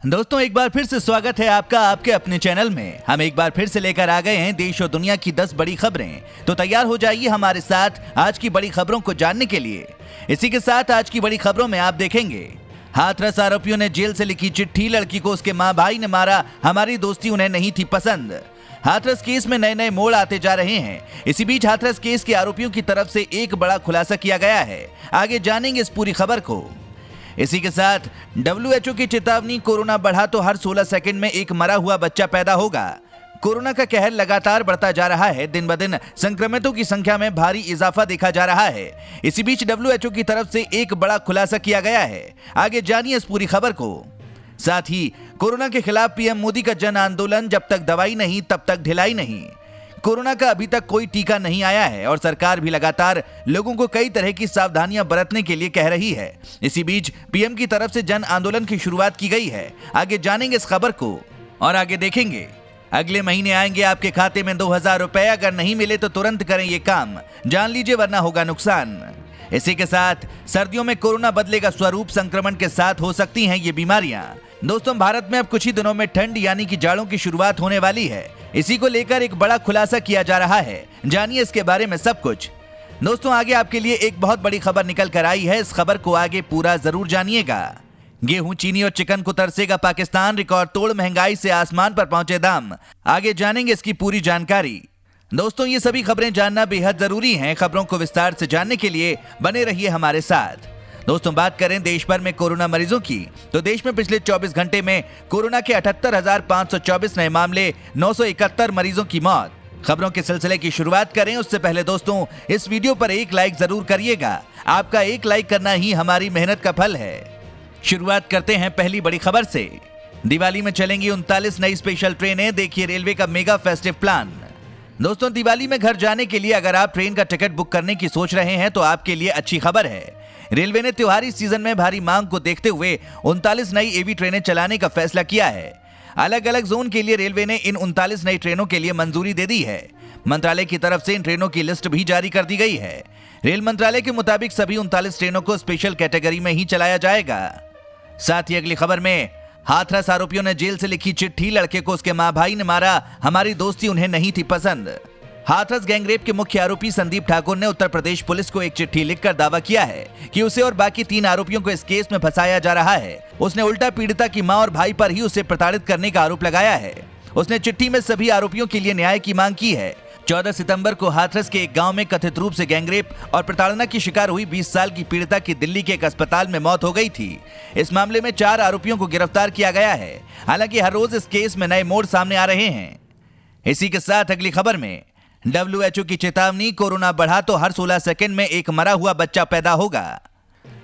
दोस्तों एक बार फिर से स्वागत है आपका आपके अपने चैनल में। हम एक बार फिर से लेकर आ गए हैं देश और दुनिया की 10 बड़ी खबरें। तो तैयार हो जाइए हमारे साथ आज की बड़ी खबरों को जानने के लिए। इसी के साथ आज की बड़ी खबरों में आप देखेंगे, हाथरस आरोपियों ने जेल से लिखी चिट्ठी, लड़की को उसके माँ भाई ने मारा, हमारी दोस्ती उन्हें नहीं थी पसंद। हाथरस केस में नए नए मोड़ आते जा रहे हैं। इसी बीच हाथरस केस के आरोपियों की तरफ से एक बड़ा खुलासा किया गया है। आगे जानेंगे इस पूरी खबर को। इसी के साथ WHO की चेतावनी, कोरोना बढ़ा तो हर 16 सेकंड में एक मरा हुआ बच्चा पैदा होगा। कोरोना का कहर लगातार बढ़ता जा रहा है। दिन ब दिन संक्रमितों की संख्या में भारी इजाफा देखा जा रहा है। इसी बीच WHO की तरफ से एक बड़ा खुलासा किया गया है। आगे जानिए इस पूरी खबर को। साथ ही कोरोना के खिलाफ पीएम मोदी का जन आंदोलन, जब तक दवाई नहीं तब तक ढिलाई नहीं। कोरोना का अभी तक कोई टीका नहीं आया है और सरकार भी लगातार लोगों को कई तरह की सावधानियां बरतने के लिए कह रही है। इसी बीच पीएम की तरफ से जन आंदोलन की शुरुआत की गई है। आगे जानेंगे इस खबर को और आगे देखेंगे, अगले महीने आएंगे आपके खाते में 2000 रुपए, अगर नहीं मिले तो तुरंत करें ये काम, जान लीजिए वरना होगा नुकसान। इसी के साथ सर्दियों में कोरोना बदलेगा स्वरूप, संक्रमण के साथ हो सकती हैं ये बीमारियां। दोस्तों भारत में अब कुछ ही दिनों में ठंड यानी कि जाड़ों की शुरुआत होने वाली है। इसी को लेकर एक बड़ा खुलासा किया जा रहा है। जानिए इसके बारे में सब कुछ। दोस्तों आगे आपके लिए एक बहुत बड़ी खबर निकल कर आई है। इस खबर को आगे पूरा जरूर जानिएगा। गेहूं, चीनी और चिकन को तरसेगा पाकिस्तान, रिकॉर्ड तोड़ महंगाई से आसमान पर पहुंचे दाम। आगे जानेंगे इसकी पूरी जानकारी। दोस्तों ये सभी खबरें जानना बेहद जरूरी हैं। खबरों को विस्तार से जानने के लिए बने रहिए हमारे साथ। दोस्तों बात करें देश भर में कोरोना मरीजों की, तो देश में पिछले 24 घंटे में कोरोना के 78,524 नए मामले, 971 मरीजों की मौत। खबरों के सिलसिले की शुरुआत करें उससे पहले दोस्तों इस वीडियो पर एक लाइक जरूर करिएगा। आपका एक लाइक करना ही हमारी मेहनत का फल है। शुरुआत करते हैं पहली बड़ी खबर से। दिवाली में चलेंगी 39 नई स्पेशल ट्रेनें, देखिए रेलवे का मेगा फेस्टिव प्लान। दोस्तों दिवाली में घर जाने के लिए अगर आप ट्रेन का टिकट बुक करने की सोच रहे हैं तो आपके लिए अच्छी खबर है। रेलवे ने त्योहारी सीजन में भारी मांग को देखते हुए 39 नई एवी ट्रेनें चलाने का फैसला किया है। अलग अलग जोन के लिए रेलवे ने इन 39 नई ट्रेनों के लिए मंजूरी दे दी है। मंत्रालय की तरफ से इन ट्रेनों की लिस्ट भी जारी कर दी गई है। रेल मंत्रालय के मुताबिक सभी 39 ट्रेनों को स्पेशल कैटेगरी में ही चलाया जाएगा। साथ ही अगली खबर में, हाथरस आरोपियों ने जेल से लिखी चिट्ठी, लड़के को उसके माँ भाई ने मारा, हमारी दोस्ती उन्हें नहीं थी पसंद। हाथरस गैंगरेप के मुख्य आरोपी संदीप ठाकुर ने उत्तर प्रदेश पुलिस को एक चिट्ठी लिखकर दावा किया है कि उसे और बाकी 3 आरोपियों को इस केस में फंसाया जा रहा है। उसने उल्टा पीड़िता की मां और भाई पर ही उसे प्रताड़ित करने का आरोप लगाया है। उसने चिट्ठी में सभी आरोपियों के लिए न्याय की मांग की है। 14 सितंबर को हाथरस के एक गांव में कथित रूप से गैंगरेप और प्रताड़ना की शिकार हुई 20 साल की पीड़िता की दिल्ली के एक अस्पताल में मौत हो गई थी। इस मामले में 4 आरोपियों को गिरफ्तार किया गया है। हालांकि हर रोज इस केस में नए मोड़ सामने आ रहे हैं। इसी के साथ अगली खबर में, WHO की चेतावनी, कोरोना बढ़ा तो हर 16 सेकंड में एक मरा हुआ बच्चा पैदा होगा।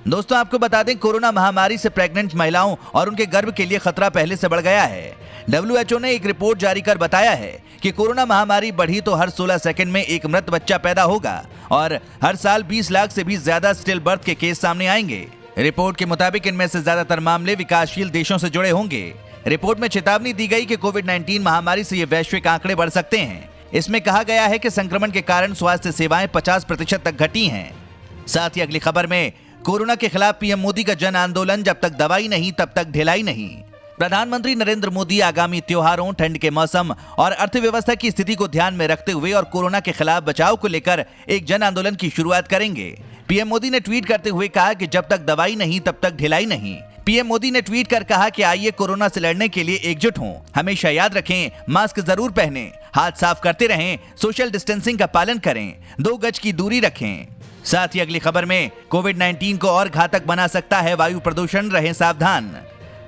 दोस्तों आपको बता दें, कोरोना महामारी से प्रेग्नेंट महिलाओं और उनके गर्भ के लिए खतरा पहले से बढ़ गया है। WHO ने एक रिपोर्ट जारी कर बताया है कि कोरोना महामारी बढ़ी तो हर 16 सेकंड में एक मृत बच्चा पैदा होगा और हर साल 20 लाख से भी ज्यादा स्टिल बर्थ के केस सामने आएंगे। रिपोर्ट के मुताबिक इनमें से ज्यादातर मामले विकासशील देशों से जुड़े होंगे। रिपोर्ट में चेतावनी दी गई कि कोविड-19 महामारी से ये वैश्विक आंकड़े बढ़ सकते हैं। इसमें कहा गया है कि संक्रमण के कारण स्वास्थ्य सेवाएं 50% तक घटी हैं। साथ ही अगली खबर में, कोरोना के खिलाफ पीएम मोदी का जन आंदोलन, जब तक दवाई नहीं तब तक ढिलाई नहीं। प्रधानमंत्री नरेंद्र मोदी आगामी त्योहारों, ठंड के मौसम और अर्थव्यवस्था की स्थिति को ध्यान में रखते हुए और कोरोना के खिलाफ बचाव को लेकर एक जन आंदोलन की शुरुआत करेंगे। पीएम मोदी ने ट्वीट करते हुए कहा कि जब तक दवाई नहीं तब तक ढिलाई नहीं। पीएम मोदी ने ट्वीट कर कहा कि आइए कोरोना से लड़ने के लिए एकजुट हों। हमेशा याद रखें, मास्क जरूर पहनें, हाथ साफ करते रहें, सोशल डिस्टेंसिंग का पालन करें, 2 गज की दूरी रखें। साथ ही अगली खबर में, कोविड-19 को और घातक बना सकता है वायु प्रदूषण, रहें सावधान।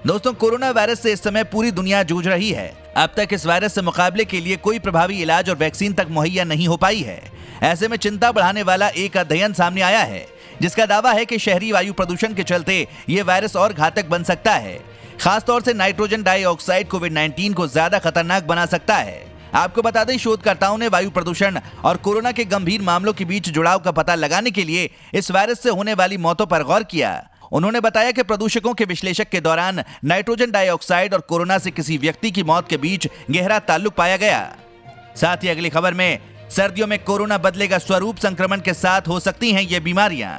दोस्तों कोरोना वायरस से इस समय पूरी दुनिया जूझ रही है। अब तक इस वायरस से मुकाबले के लिए कोई प्रभावी इलाज और वैक्सीन तक मुहैया नहीं हो पाई है। ऐसे में चिंता बढ़ाने वाला एक अध्ययन सामने आया है जिसका दावा है कि शहरी वायु प्रदूषण के चलते ये वायरस और घातक बन सकता है। खासतौर से नाइट्रोजन डाइऑक्साइड कोविड-19 को ज्यादा खतरनाक बना सकता है। आपको बता दें, शोधकर्ताओं ने वायु प्रदूषण और कोरोना के गंभीर मामलों के बीच जुड़ाव का पता लगाने के लिए इस वायरस से होने वाली मौतों पर गौर किया। उन्होंने बताया कि प्रदूषकों के विश्लेषण के दौरान नाइट्रोजन डाइऑक्साइड और कोरोना से किसी व्यक्ति की मौत के बीच गहरा ताल्लुक पाया गया। साथ ही अगली खबर में, सर्दियों में कोरोना बदलेगा स्वरूप, संक्रमण के साथ हो सकती हैं ये बीमारियां।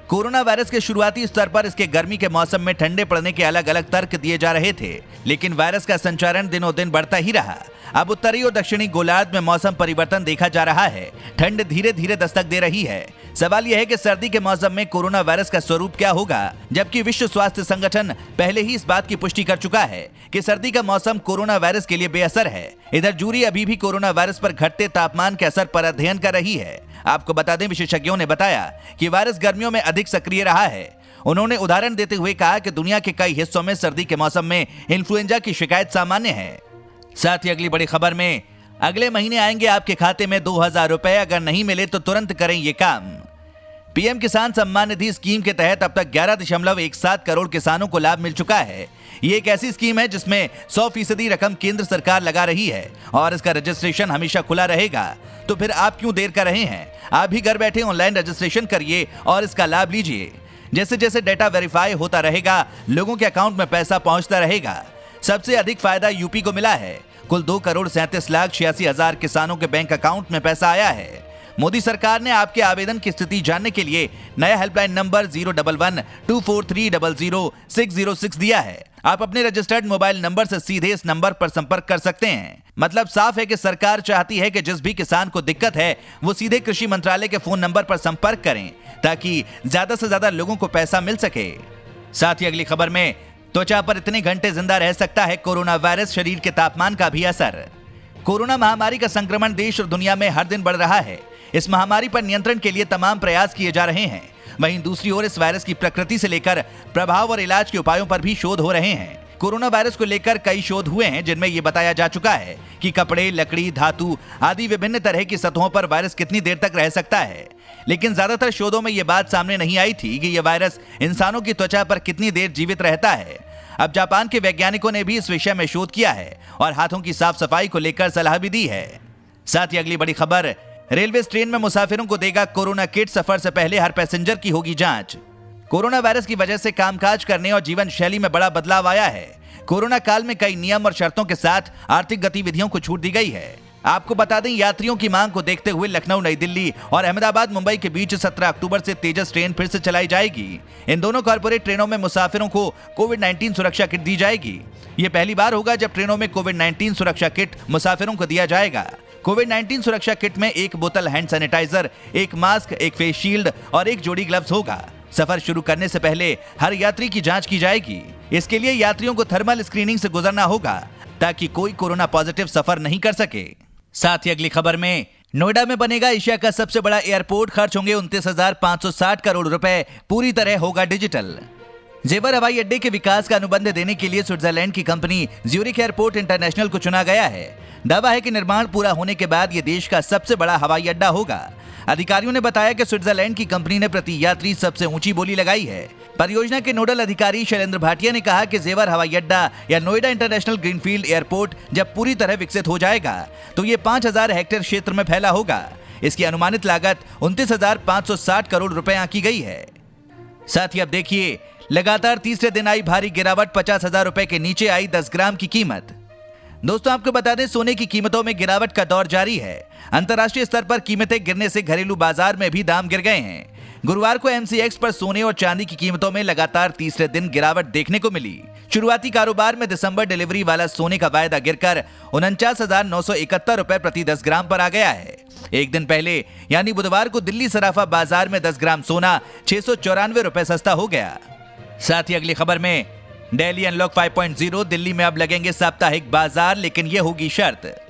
कोरोना वायरस के शुरुआती स्तर पर इसके गर्मी के मौसम में ठंडे पड़ने के अलग अलग तर्क दिए जा रहे थे, लेकिन वायरस का संचारण दिनों दिन बढ़ता ही रहा। अब उत्तरी और दक्षिणी गोलार्ध में मौसम परिवर्तन देखा जा रहा है। ठंड धीरे धीरे दस्तक दे रही है। सवाल यह है कि सर्दी के मौसम में कोरोना वायरस का स्वरूप क्या होगा, जबकि विश्व स्वास्थ्य संगठन पहले ही इस बात की पुष्टि कर चुका है कि सर्दी का मौसम कोरोना वायरस के लिए बेअसर है। इधर जूरी अभी भी कोरोना वायरस पर घटते तापमान के असर पर अध्ययन कर रही है। आपको बता दें, विशेषज्ञों ने बताया कि वायरस गर्मियों में अधिक सक्रिय रहा है। उन्होंने उदाहरण देते हुए कहा कि दुनिया के कई हिस्सों में सर्दी के मौसम में इन्फ्लुएंजा की शिकायत सामान्य है। साथ ही अगली बड़ी खबर में, अगले महीने आएंगे आपके खाते में 2000 रुपए, अगर नहीं मिले तो तुरंत करें ये काम। पीएम किसान सम्मान निधि स्कीम के तहत अब तक 11.17 करोड़ किसानों को लाभ मिल चुका है। ये एक ऐसी स्कीम है जिसमें 100% रकम केंद्र सरकार लगा रही है और इसका रजिस्ट्रेशन हमेशा खुला रहेगा। तो फिर आप क्यों देर कर रहे हैं? आप भी घर बैठे ऑनलाइन रजिस्ट्रेशन करिए और इसका लाभ लीजिए। जैसे जैसे डेटा वेरीफाई होता रहेगा, लोगों के अकाउंट में पैसा पहुंचता रहेगा। सबसे अधिक फायदा यूपी को मिला है। कुल 2,37,86,000 किसानों के बैंक अकाउंट में पैसा आया है। मोदी सरकार ने आपके आवेदन की स्थिति जानने के लिए नया हेल्पलाइन नंबर 011-243-00-606 दिया है। आप अपने रजिस्टर्ड मोबाइल नंबर से सीधे इस नंबर पर संपर्क कर सकते हैं। मतलब साफ है कि सरकार चाहती है कि जिस भी किसान को दिक्कत है वो सीधे कृषि मंत्रालय के फोन नंबर पर संपर्क करें, ताकि ज्यादा से ज्यादा लोगों को पैसा मिल सके। साथ ही अगली खबर में, त्वचा पर इतने घंटे जिंदा रह सकता है कोरोना वायरस, शरीर के तापमान का भी असर। कोरोना महामारी का संक्रमण देश और दुनिया में हर दिन बढ़ रहा है। इस महामारी पर नियंत्रण के लिए तमाम प्रयास किए जा रहे हैं। वहीं दूसरी ओर इस वायरस की प्रकृति से लेकर प्रभाव और इलाज के उपायों पर भी शोध हो रहे हैं। कोरोना वायरस को लेकर कई शोध हुए हैं जिनमें यह बताया जा चुका है कि कपड़े, लकड़ी, धातु आदि विभिन्न तरह की सतहों पर वायरस कितनी देर तक रह सकता है। लेकिन ज्यादातर शोधों में यह बात सामने नहीं आई थी कि यह वायरस इंसानों की त्वचा पर कितनी देर जीवित रहता है। अब जापान के वैज्ञानिकों ने भी इस विषय में शोध किया है और हाथों की साफ सफाई को लेकर सलाह भी दी है। साथ ही अगली बड़ी खबर, रेलवे ट्रेन में मुसाफिरों को देगा कोरोना किट, सफर से पहले हर पैसेंजर की होगी जांच। कोरोना वायरस की वजह से कामकाज करने और जीवन शैली में बड़ा बदलाव आया है। कोरोना काल में कई नियम और शर्तों के साथ आर्थिक गतिविधियों को छूट दी गई है। आपको बता दें, यात्रियों की मांग को देखते हुए लखनऊ, नई दिल्ली और अहमदाबाद, मुंबई के बीच 17 अक्टूबर से तेजस ट्रेन फिर से चलाई जाएगी। इन दोनों कॉर्पोरेट ट्रेनों में मुसाफिरों को कोविड-19 सुरक्षा किट दी जाएगी। ये पहली बार होगा जब ट्रेनों में कोविड-19 सुरक्षा किट मुसाफिरों को दिया जाएगा। कोविड-19 सुरक्षा किट में 1 बोतल hand sanitiser, 1 mask, 1 face shield और 1 जोड़ी ग्लव्स होगा। सफर शुरू करने से पहले हर यात्री की जांच की जाएगी। इसके लिए यात्रियों को थर्मल स्क्रीनिंग से गुजरना होगा ताकि कोई कोरोना पॉजिटिव सफर नहीं कर सके। साथ ही अगली खबर में, नोएडा में बनेगा एशिया का सबसे बड़ा एयरपोर्ट, खर्च होंगे 29,560 करोड़ रुपए, पूरी तरह होगा डिजिटल। जेवर हवाई अड्डे के विकास का अनुबंध देने के लिए स्विट्जरलैंड की कंपनी ज्यूरिख एयरपोर्ट इंटरनेशनल को चुना गया है। दावा है कि निर्माण पूरा होने के बाद यह देश का सबसे बड़ा हवाई अड्डा होगा। अधिकारियों ने बताया कि स्विट्जरलैंड की कंपनी ने प्रति यात्री सबसे ऊंची बोली लगाई है। परियोजना के नोडल अधिकारी शैलेंद्र भाटिया ने कहा कि जेवर हवाई अड्डा या नोएडा इंटरनेशनल ग्रीनफील्ड एयरपोर्ट जब पूरी तरह विकसित हो जाएगा तो ये 5,000 हेक्टेयर क्षेत्र में फैला होगा। इसकी अनुमानित लागत 29,560 करोड़ रुपए आंकी गई है। साथ ही अब देखिए, लगातार तीसरे दिन आई भारी गिरावट, 50,000 रुपए के नीचे आई 10 ग्राम की कीमत। दोस्तों, आपको बता दें, सोने की कीमतों में गिरावट का दौर जारी है। अंतर्राष्ट्रीय स्तर पर कीमतें गिरने से घरेलू बाजार में भी दाम गिर गए हैं। गुरुवार को MCX पर सोने और चांदी की कीमतों में लगातार तीसरे दिन गिरावट देखने को मिली। शुरुआती कारोबार में दिसंबर डिलीवरी वाला सोने का वायदा गिरकर 49,971 रुपए प्रति 10 ग्राम पर आ गया है। एक दिन पहले यानी बुधवार को दिल्ली सराफा बाजार में 10 ग्राम सोना 694 रुपए सस्ता हो गया। साथ ही अगली खबर में, दिल्ली अनलॉक 5.0, दिल्ली में अब लगेंगे साप्ताहिक बाजार, लेकिन यह होगी शर्त।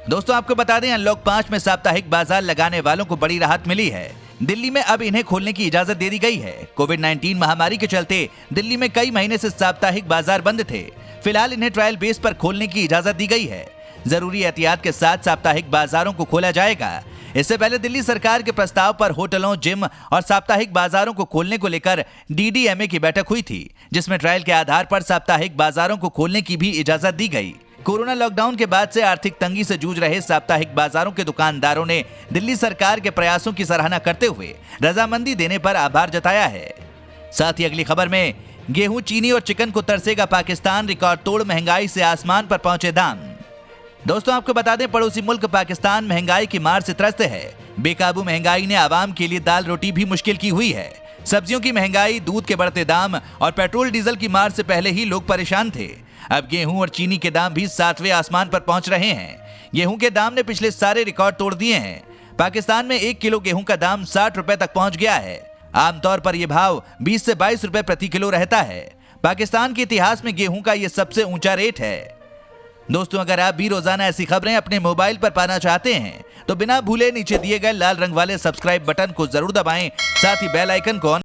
दोस्तों, आपको बता दें, अनलॉक 5 में साप्ताहिक बाजार लगाने वालों को बड़ी राहत मिली है। दिल्ली में अब इन्हें खोलने की इजाजत दे दी गई है। कोविड-19 महामारी के चलते दिल्ली में कई महीने से साप्ताहिक बाजार बंद थे। फिलहाल इन्हें ट्रायल बेस पर खोलने की इजाजत दी गई है। जरूरी एहतियात के साथ साप्ताहिक बाजारों को खोला जाएगा। इससे पहले दिल्ली सरकार के प्रस्ताव पर होटलों, जिम और साप्ताहिक बाजारों को खोलने को लेकर DDMA की बैठक हुई थी, जिसमें ट्रायल के आधार पर साप्ताहिक बाजारों को खोलने की भी इजाजत दी गई। कोरोना लॉकडाउन के बाद से आर्थिक तंगी से जूझ रहे साप्ताहिक बाजारों के दुकानदारों ने दिल्ली सरकार के प्रयासों की सराहना करते हुए रजामंदी देने पर आभार जताया है। साथ ही अगली खबर में, गेहूं, चीनी और चिकन को तरसेगा पाकिस्तान, रिकॉर्ड तोड़ महंगाई से आसमान पर पहुंचे दाम। दोस्तों, आपको बता दें, पड़ोसी मुल्क पाकिस्तान महंगाई की मार से त्रस्त है। बेकाबू महंगाई ने आवाम के लिए दाल रोटी भी मुश्किल की हुई है। सब्जियों की महंगाई, दूध के बढ़ते दाम और पेट्रोल डीजल की मार से पहले ही लोग परेशान थे। अब गेहूं और चीनी के दाम भी 7वें आसमान पर पहुंच रहे हैं। गेहूं के दाम ने पिछले सारे रिकॉर्ड तोड़ दिए हैं। पाकिस्तान में 1 किलो गेहूं का दाम 60 रुपए तक पहुंच गया है। आमतौर पर यह भाव 20 से 22 रुपए प्रति किलो रहता है। पाकिस्तान के इतिहास में गेहूं का यह सबसे ऊंचा रेट है। दोस्तों, अगर आप भी रोजाना ऐसी खबरें अपने मोबाइल पर पाना चाहते हैं तो बिना भूले नीचे दिए गए लाल रंग वाले सब्सक्राइब बटन को जरूर दबाएं, साथ ही बेल आइकन को